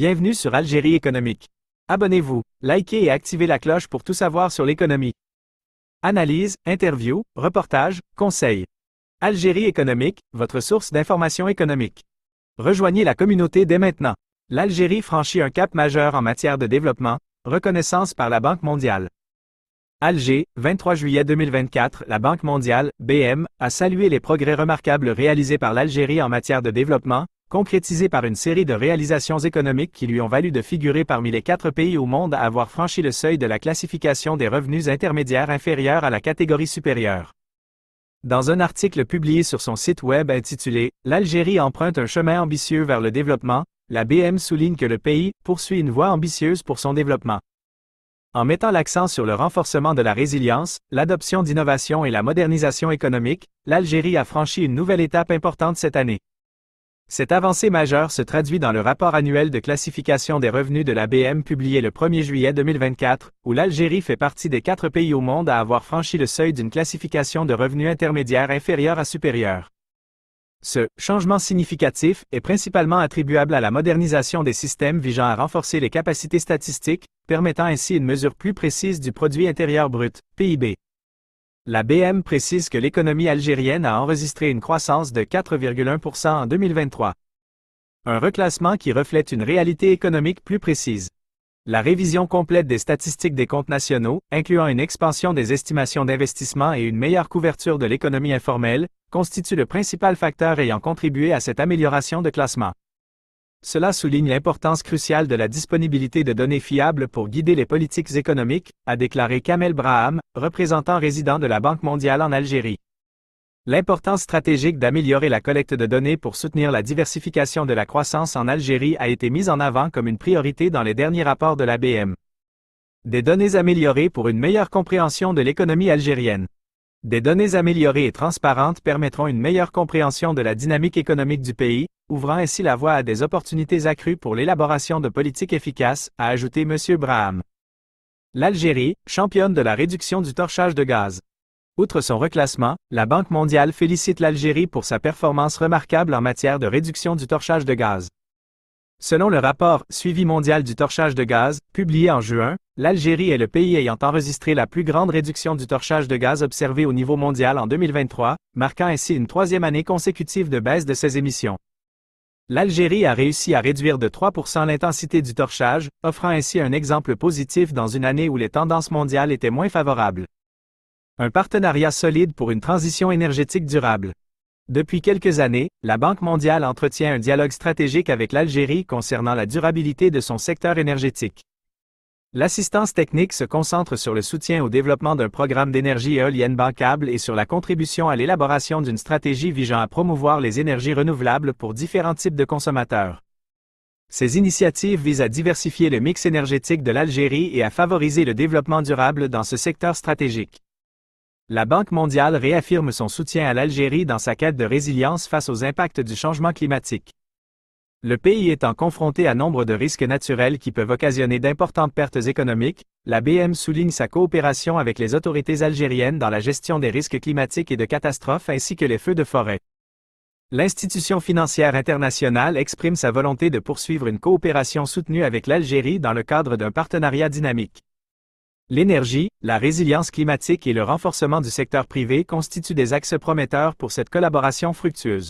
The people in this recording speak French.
Bienvenue sur Algérie économique. Abonnez-vous, likez et activez la cloche pour tout savoir sur l'économie. Analyse, interview, reportage, conseils. Algérie économique, votre source d'information économique. Rejoignez la communauté dès maintenant. L'Algérie franchit un cap majeur en matière de développement, reconnaissance par la Banque mondiale. Alger, 23 juillet 2024, la Banque mondiale, BM, a salué les progrès remarquables réalisés par l'Algérie en matière de développement, concrétisés par une série de réalisations économiques qui lui ont valu de figurer parmi les 4 pays au monde à avoir franchi le seuil de la classification des revenus intermédiaires inférieurs à la catégorie supérieure. Dans un article publié sur son site web intitulé « L'Algérie emprunte un chemin ambitieux vers le développement », la BM souligne que le pays poursuit une voie ambitieuse pour son développement. En mettant l'accent sur le renforcement de la résilience, l'adoption d'innovations et la modernisation économique, l'Algérie a franchi une nouvelle étape importante cette année. Cette avancée majeure se traduit dans le rapport annuel de classification des revenus de la BM publié le 1er juillet 2024, où l'Algérie fait partie des 4 pays au monde à avoir franchi le seuil d'une classification de revenus intermédiaires inférieure à supérieure. Ce changement significatif est principalement attribuable à la modernisation des systèmes visant à renforcer les capacités statistiques, permettant ainsi une mesure plus précise du produit intérieur brut, PIB. La BM précise que l'économie algérienne a enregistré une croissance de 4,1% en 2023. Un reclassement qui reflète une réalité économique plus précise. La révision complète des statistiques des comptes nationaux, incluant une expansion des estimations d'investissement et une meilleure couverture de l'économie informelle, constitue le principal facteur ayant contribué à cette amélioration de classement. Cela souligne l'importance cruciale de la disponibilité de données fiables pour guider les politiques économiques, a déclaré Kamel Braham, représentant résident de la Banque mondiale en Algérie. L'importance stratégique d'améliorer la collecte de données pour soutenir la diversification de la croissance en Algérie a été mise en avant comme une priorité dans les derniers rapports de la BM. Des données améliorées pour une meilleure compréhension de l'économie algérienne. Des données améliorées et transparentes permettront une meilleure compréhension de la dynamique économique du pays, ouvrant ainsi la voie à des opportunités accrues pour l'élaboration de politiques efficaces, a ajouté M. Braham. L'Algérie, championne de la réduction du torchage de gaz. Outre son reclassement, la Banque mondiale félicite l'Algérie pour sa performance remarquable en matière de réduction du torchage de gaz. Selon le rapport « Suivi mondial du torchage de gaz », publié en juin, l'Algérie est le pays ayant enregistré la plus grande réduction du torchage de gaz observée au niveau mondial en 2023, marquant ainsi une 3e année consécutive de baisse de ses émissions. L'Algérie a réussi à réduire de 3% l'intensité du torchage, offrant ainsi un exemple positif dans une année où les tendances mondiales étaient moins favorables. Un partenariat solide pour une transition énergétique durable. Depuis quelques années, la Banque mondiale entretient un dialogue stratégique avec l'Algérie concernant la durabilité de son secteur énergétique. L'assistance technique se concentre sur le soutien au développement d'un programme d'énergie éolienne bancable et sur la contribution à l'élaboration d'une stratégie visant à promouvoir les énergies renouvelables pour différents types de consommateurs. Ces initiatives visent à diversifier le mix énergétique de l'Algérie et à favoriser le développement durable dans ce secteur stratégique. La Banque mondiale réaffirme son soutien à l'Algérie dans sa quête de résilience face aux impacts du changement climatique. Le pays étant confronté à nombre de risques naturels qui peuvent occasionner d'importantes pertes économiques, la BM souligne sa coopération avec les autorités algériennes dans la gestion des risques climatiques et de catastrophes ainsi que les feux de forêt. L'institution financière internationale exprime sa volonté de poursuivre une coopération soutenue avec l'Algérie dans le cadre d'un partenariat dynamique. L'énergie, la résilience climatique et le renforcement du secteur privé constituent des axes prometteurs pour cette collaboration fructueuse.